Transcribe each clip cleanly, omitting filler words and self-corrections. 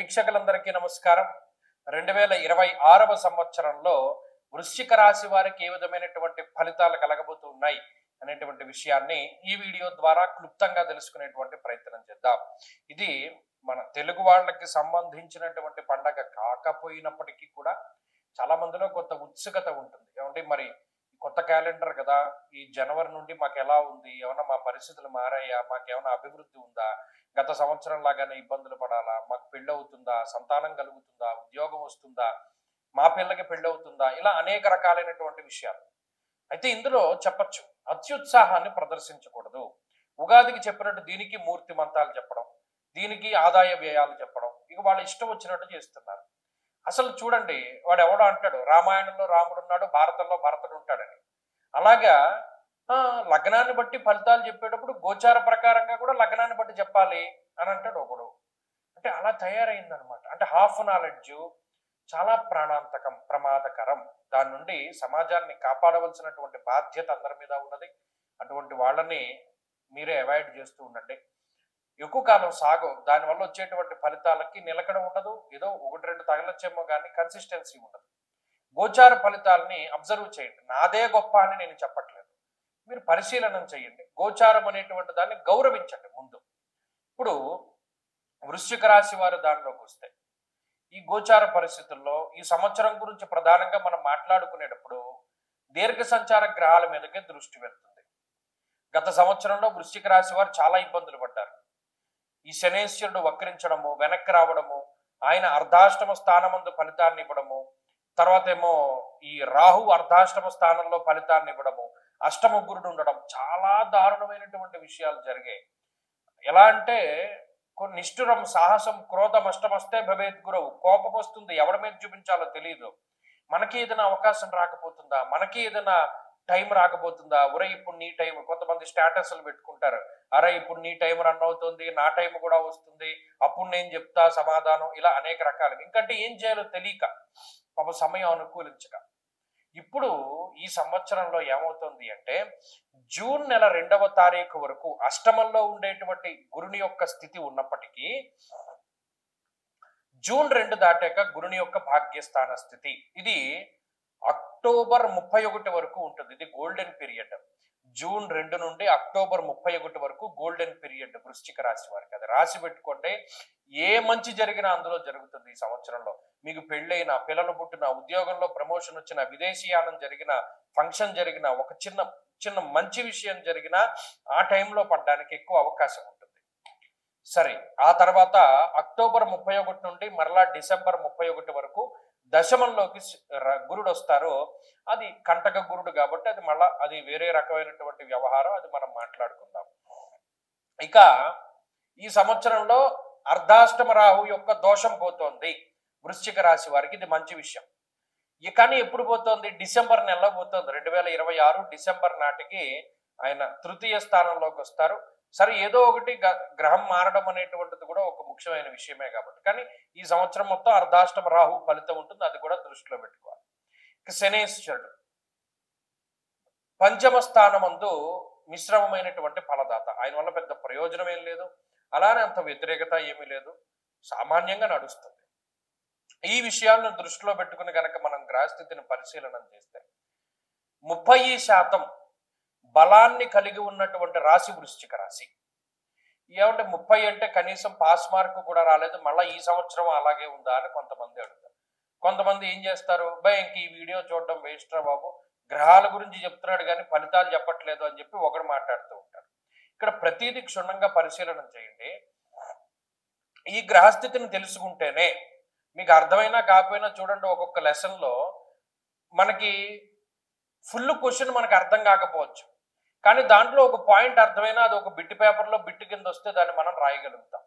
వీక్షకులందరికీ నమస్కారం. 2026వ సంవత్సరంలో వృశ్చిక రాశి వారికి ఏ విధమైనటువంటి ఫలితాలు కలగబోతున్నాయి అనేటువంటి విషయాన్ని ఈ వీడియో ద్వారా క్లుప్తంగా తెలుసుకునేటువంటి ప్రయత్నం చేద్దాం. ఇది మన తెలుగు వాళ్ళకి సంబంధించినటువంటి పండగ కాకపోయినప్పటికీ కూడా చాలా మందిలో కొంత ఉత్సుకత ఉంటుంది. ఏమంటే మరి కొత్త క్యాలెండర్ కదా, ఈ జనవరి నుండి మాకు ఎలా ఉంది, ఏమన్నా మా పరిస్థితులు మారాయా, మాకేమైనా అభివృద్ధి ఉందా, గత సంవత్సరం లాగానే ఇబ్బందులు పడాలా, మాకు పెళ్ళి అవుతుందా, సంతానం కలుగుతుందా, ఉద్యోగం వస్తుందా, మా పిల్లకి పెళ్ళి అవుతుందా, ఇలా అనేక రకాలైనటువంటి విషయాలు. అయితే ఇందులో చెప్పచ్చు, అత్యుత్సాహాన్ని ప్రదర్శించకూడదు. ఉగాదికి చెప్పినట్టు దీనికి మూర్తి మంత్రాలు చెప్పడం, దీనికి ఆదాయ వ్యయాలు చెప్పడం, ఇక వాళ్ళు ఇష్టం వచ్చినట్టు చేస్తున్నారు. అసలు చూడండి, వాడు ఎవడో అంటాడు రామాయణంలో రాముడు ఉన్నాడు, భారతంలో భరతుడు ఉంటాడని. అలాగా లగ్నాన్ని బట్టి ఫలితాలు చెప్పేటప్పుడు గోచార ప్రకారంగా కూడా లగ్నాన్ని బట్టి చెప్పాలి అని అంటాడు ఒకడు. అంటే అలా తయారైందనమాట. అంటే హాఫ్ నాలెడ్జ్ చాలా ప్రాణాంతకం, ప్రమాదకరం. దాని నుండి సమాజాన్ని కాపాడవలసినటువంటి బాధ్యత అందరి మీద ఉన్నది. అటువంటి వాళ్ళని మీరే అవాయిడ్ చేస్తూ ఉండండి. ఎక్కువ కాలం సాగం, దానివల్ల వచ్చేటువంటి ఫలితాలకి నిలకడ ఉండదు. ఏదో ఒకటి రెండు తగలచ్చేమో కానీ కన్సిస్టెన్సీ ఉండదు. గోచార ఫలితాలని అబ్జర్వ్ చేయండి. నాదే గొప్ప అని నేను చెప్పట్లేదు, మీరు పరిశీలన చేయండి. గోచారం అనేటువంటి దాన్ని గౌరవించండి ముందు. ఇప్పుడు వృశ్చిక రాశి వారి దానిలోకి వస్తే, ఈ గోచార పరిస్థితుల్లో ఈ సంవత్సరం గురించి ప్రధానంగా మనం మాట్లాడుకునేటప్పుడు దీర్ఘ సంచార గ్రహాల మీదకే దృష్టి వెళ్తుంది. గత సంవత్సరంలో వృశ్చిక రాశి వారు చాలా ఇబ్బందులు పడ్డారు. ఈ శనేశ్వరుడు వక్రించడము, వెనక్కి రావడము, ఆయన అర్ధాష్టమ స్థానమందు ఫలితాన్ని ఇవ్వడము, తర్వాత ఏమో ఈ రాహు అర్ధాష్టమ స్థానంలో ఫలితాన్ని ఇవ్వడము, అష్టమ గురుడు ఉండడం, చాలా దారుణమైనటువంటి విషయాలు జరిగాయి. ఎలా అంటే నిష్ఠురం సాహసం క్రోధం అష్టమస్తే భవేత్ గురువు. కోపం వస్తుంది, ఎవరి మీద చూపించాలో తెలియదు. మనకి ఏదైనా అవకాశం రాకపోతుందా, మనకి ఏదైనా టైం రాకపోతుందా, ఒరే ఇప్పుడు నీ టైం. కొంతమంది స్టేటస్లు పెట్టుకుంటారు, అరే ఇప్పుడు నీ టైం రన్ అవుతుంది, నా టైం కూడా వస్తుంది, అప్పుడు నేను చెప్తా సమాధానం. ఇలా అనేక రకాలు. ఇంకంటే ఏం చేయాలో తెలియక పాప సమయం అనుకూలించక. ఇప్పుడు ఈ సంవత్సరంలో ఏమవుతుంది అంటే, జూన్ నెల 2వ తారీఖు వరకు అష్టమంలో ఉండేటువంటి గురుని యొక్క స్థితి ఉన్నప్పటికీ జూన్ 2 దాటాక గురుని యొక్క భాగ్యస్థాన స్థితి ఇది అక్టోబర్ 31 వరకు ఉంటుంది. ఇది గోల్డెన్ పీరియడ్. జూన్ 2 నుండి అక్టోబర్ 31 వరకు గోల్డెన్ పీరియడ్ వృశ్చిక రాశి వారికి. అది రాసి పెట్టుకుంటే ఏ మంచి జరిగినా అందులో జరుగుతుంది. ఈ సంవత్సరంలో మీకు పెళ్ళైనా, పిల్లలు పుట్టిన, ఉద్యోగంలో ప్రమోషన్ వచ్చిన, విదేశీయానం జరిగిన, ఫంక్షన్ జరిగిన, ఒక చిన్న చిన్న మంచి విషయం జరిగినా ఆ టైంలో పడడానికి ఎక్కువ అవకాశం ఉంటుంది. సరే, ఆ తర్వాత అక్టోబర్ 31 నుండి మరలా డిసెంబర్ 31 వరకు దశమంలోకి గురుడు వస్తారు. అది కంటక గురుడు కాబట్టి అది మళ్ళా అది వేరే రకమైనటువంటి వ్యవహారం, అది మనం మాట్లాడుకుందాం. ఇక ఈ సంవత్సరంలో అర్ధాష్టమ రాహు యొక్క దోషం పోతోంది వృశ్చిక రాశి వారికి. ఇది మంచి విషయం. కానీ ఎప్పుడు పోతోంది? డిసెంబర్ నెలలో పోతుంది. 2026 డిసెంబర్ నాటికి ఆయన తృతీయ స్థానంలోకి వస్తారు. సరే, ఏదో ఒకటి గ్రహం మారడం అనేటువంటిది కూడా ఒక ముఖ్యమైన విషయమే కాబట్టి, కానీ ఈ సంవత్సరం మొత్తం అర్ధాష్టమ రాహు ఫలితం ఉంటుంది. అది కూడా దృష్టిలో పెట్టుకోవాలి. ఇక శనేశ్వరుడు పంచమ స్థానమందు మిశ్రమమైనటువంటి ఫలదాత. ఆయన వల్ల పెద్ద ప్రయోజనం ఏం లేదు, అలానే అంత వ్యతిరేకత ఏమీ లేదు, సామాన్యంగా నడుస్తుంది. ఈ విషయాలను దృష్టిలో పెట్టుకుని కనుక మనం గ్రహస్థితిని పరిశీలన చేస్తే 30% బలాన్ని కలిగి ఉన్నటువంటి రాశి వృశ్చిక రాశి. ఏమంటే 30 అంటే కనీసం పాస్ మార్క్ కూడా రాలేదు, మళ్ళీ ఈ సంవత్సరం అలాగే ఉందా అని కొంతమంది అడుగుతారు. కొంతమంది ఏం చేస్తారు, ఇంక ఈ వీడియో చూడడం వేస్ట్ రా బాబు, గ్రహాల గురించి చెప్తున్నాడు కానీ ఫలితాలు చెప్పట్లేదు అని చెప్పి ఒకడు మాట్లాడుతూ ఉంటారు. ఇక్కడ ప్రతిదీ క్షుణ్ణంగా పరిశీలన చేయండి. ఈ గ్రహస్థితిని తెలుసుకుంటేనే మీకు అర్థమైనా కాకపోయినా చూడండి, ఒక్కొక్క లెసన్లో మనకి ఫుల్ క్వశ్చన్ మనకు అర్థం కాకపోవచ్చు, కానీ దాంట్లో ఒక పాయింట్ అర్థమైనా అది ఒక బిట్ పేపర్లో బిట్ కింద వస్తే దాన్ని మనం రాయగలుగుతాం.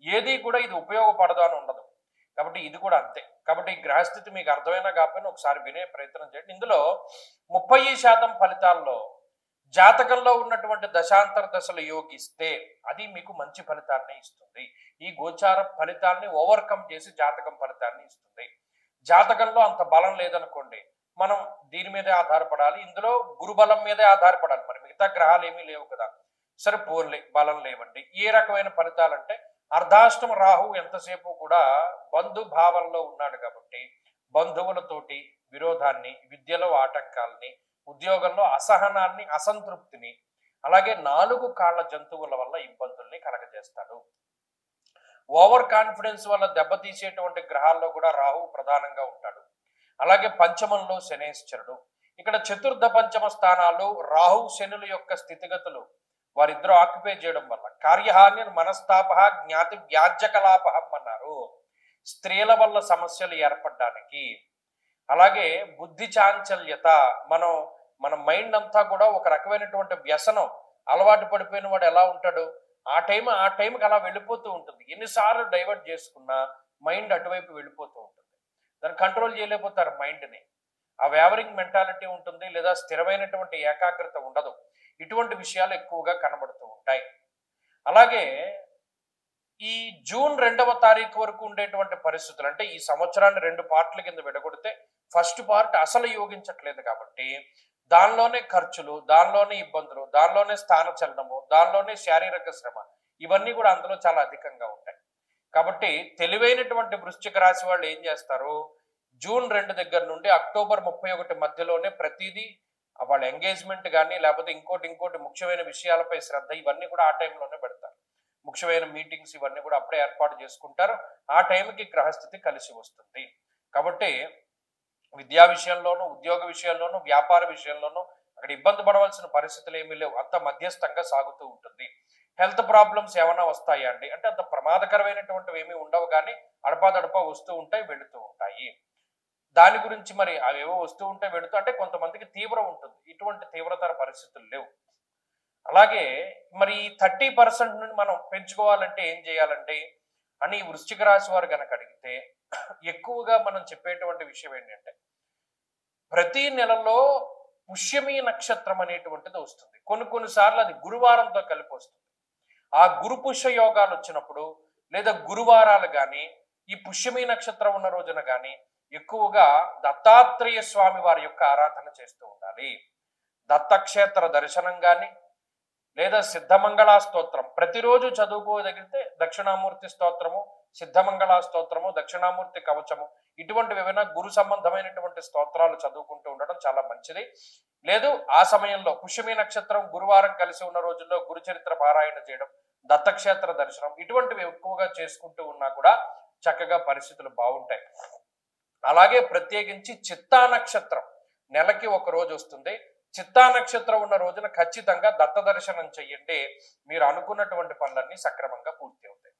ఏది కూడా ఇది ఉపయోగపడదు అని ఉండదు. కాబట్టి ఇది కూడా అంతే. కాబట్టి ఈ గ్రహస్థితి మీకు అర్థమైనా కాకపోయినా ఒకసారి వినే ప్రయత్నం చేయండి. ఇందులో 30% ఫలితాల్లో జాతకంలో ఉన్నటువంటి దశాంతర దశలు యోగిస్తే అది మీకు మంచి ఫలితాన్ని ఇస్తుంది. ఈ గోచార ఫలితాన్ని ఓవర్కమ్ చేసి జాతకం ఫలితాన్ని ఇస్తుంది. జాతకంలో అంత బలం లేదనుకోండి, మనం దీని మీదే ఆధారపడాలి. ఇందులో గురుబలం మీదే ఆధారపడాలి. మరి మిగతా గ్రహాలు ఏమీ లేవు కదా. సరే పోన్లే, బలం లేవండి. ఏ రకమైన ఫలితాలంటే అర్ధాష్టమ రాహు ఎంతసేపు కూడా బంధు భావంలో ఉన్నాడు కాబట్టి బంధువులతోటి విరోధాన్ని, విద్యలో ఆటంకాలని, ఉద్యోగంలో అసహనాన్ని, అసంతృప్తిని, అలాగే 4 కాళ్ల జంతువుల వల్ల ఇబ్బందుల్ని కలగజేస్తాడు. ఓవర్ కాన్ఫిడెన్స్ వల్ల దెబ్బతీసేటువంటి గ్రహాల్లో కూడా రాహు ప్రధానంగా ఉంటాడు. అలాగే పంచమంలో శనేశ్వరుడు. ఇక్కడ చతుర్థ పంచమ స్థానాలు రాహు శనుల యొక్క స్థితిగతులు వారిద్దరూ ఆక్యుపై చేయడం వల్ల కార్యహాని, మనస్తాప, జ్ఞాతి వ్యాజ్యకలాపహం అన్నారు. స్త్రీల వల్ల సమస్యలు ఏర్పడడానికి, అలాగే బుద్ధి చాంచల్యత, మన మైండ్ అంతా కూడా ఒక రకమైనటువంటి వ్యసనం అలవాటు పడిపోయిన వాడు ఎలా ఉంటాడు, ఆ టైంకి అలా వెళ్ళిపోతూ ఉంటుంది. ఎన్నిసార్లు డైవర్ట్ చేసుకున్నా మైండ్ అటువైపు వెళ్ళిపోతూ ఉంటుంది. దాన్ని కంట్రోల్ చేయలేకపోతారు మైండ్ని. ఆ వేవరింగ్ మెంటాలిటీ ఉంటుంది, లేదా స్థిరమైనటువంటి ఏకాగ్రత ఉండదు. ఇటువంటి విషయాలు ఎక్కువగా కనబడుతూ ఉంటాయి. అలాగే ఈ జూన్ 2వ తారీఖు వరకు ఉండేటువంటి పరిస్థితులు, అంటే ఈ సంవత్సరాన్ని 2 పార్ట్ల కింద విడగొడితే ఫస్ట్ పార్ట్ అసలు యోగించట్లేదు కాబట్టి దానిలోనే ఖర్చులు, దానిలోనే ఇబ్బందులు, దానిలోనే స్థాన చలనము, దానిలోనే శారీరక శ్రమ, ఇవన్నీ కూడా అందులో చాలా అధికంగా ఉంటాయి. కాబట్టి తెలివైనటువంటి వృశ్చిక రాశి వాళ్ళు ఏం చేస్తారు, జూన్ 2 దగ్గర నుండి అక్టోబర్ 31 మధ్యలోనే ప్రతిదీ వాళ్ళ ఎంగేజ్మెంట్ కానీ లేకపోతే ఇంకోటి ముఖ్యమైన విషయాలపై శ్రద్ధ, ఇవన్నీ కూడా ఆ టైంలోనే పెడతారు. ముఖ్యమైన మీటింగ్స్ ఇవన్నీ కూడా అప్పుడే ఏర్పాటు చేసుకుంటారు. ఆ టైంకి గ్రహస్థితి కలిసి వస్తుంది. కాబట్టి విద్యా విషయంలోనూ, ఉద్యోగ విషయంలోనూ, వ్యాపార విషయంలోనూ అక్కడ ఇబ్బంది పడవలసిన పరిస్థితులు ఏమీ లేవు. అంత మధ్యస్థంగా సాగుతూ ఉంటుంది. హెల్త్ ప్రాబ్లమ్స్ ఏమైనా వస్తాయా అండి అంటే అంత ప్రమాదకరమైనటువంటివి ఏమీ ఉండవు, కానీ అడపాదడపా వస్తూ ఉంటాయి, వెళుతూ ఉంటాయి. దాని గురించి మరి అవేవో వస్తూ ఉంటే వెళుతూ, అంటే కొంతమందికి తీవ్రం ఉంటుంది, ఇటువంటి తీవ్రతర పరిస్థితులు లేవు. అలాగే మరి 30% నుండి మనం పెంచుకోవాలంటే ఏం చేయాలండి అని వృశ్చిక రాశి వారు కనుక అడిగితే ఎక్కువగా మనం చెప్పేటువంటి విషయం ఏంటంటే, ప్రతి నెలలో పుష్యమి నక్షత్రం అనేటువంటిది వస్తుంది. కొన్నిసార్లు అది గురువారంతో కలిపి వస్తుంది. ఆ గురు పుష్య యోగాలు వచ్చినప్పుడు, లేదా గురువారాలు కానీ, ఈ పుష్యమి నక్షత్రం ఉన్న రోజున కానీ ఎక్కువగా దత్తాత్రేయ స్వామి వారి యొక్క ఆరాధన చేస్తూ ఉండాలి. దత్తక్షేత్ర దర్శనం కానీ, లేదా సిద్ధమంగళ స్తోత్రం ప్రతిరోజు చదువుకోగలిగితే దక్షిణామూర్తి స్తోత్రము, సిద్ధమంగళ స్తోత్రము, దక్షిణామూర్తి కవచము, ఇటువంటివి ఏమైనా గురు సంబంధమైనటువంటి స్తోత్రాలు చదువుకుంటూ ఉండడం చాలా మంచిది. లేదు ఆ సమయంలో పుష్యమి నక్షత్రం గురువారం కలిసి ఉన్న రోజుల్లో గురు చరిత్ర పారాయణ చేయడం, దత్తక్షేత్ర దర్శనం, ఇటువంటివి ఎక్కువగా చేసుకుంటూ ఉన్నా కూడా చక్కగా పరిస్థితులు బాగుంటాయి. అలాగే ప్రత్యేకించి చిత్తా నక్షత్రం నెలకి ఒక రోజు వస్తుంది. చిత్తా నక్షత్రం ఉన్న రోజున ఖచ్చితంగా దత్త దర్శనం చెయ్యండి. మీరు అనుకున్నటువంటి పనులన్నీ సక్రమంగా పూర్తి అవుతాయి.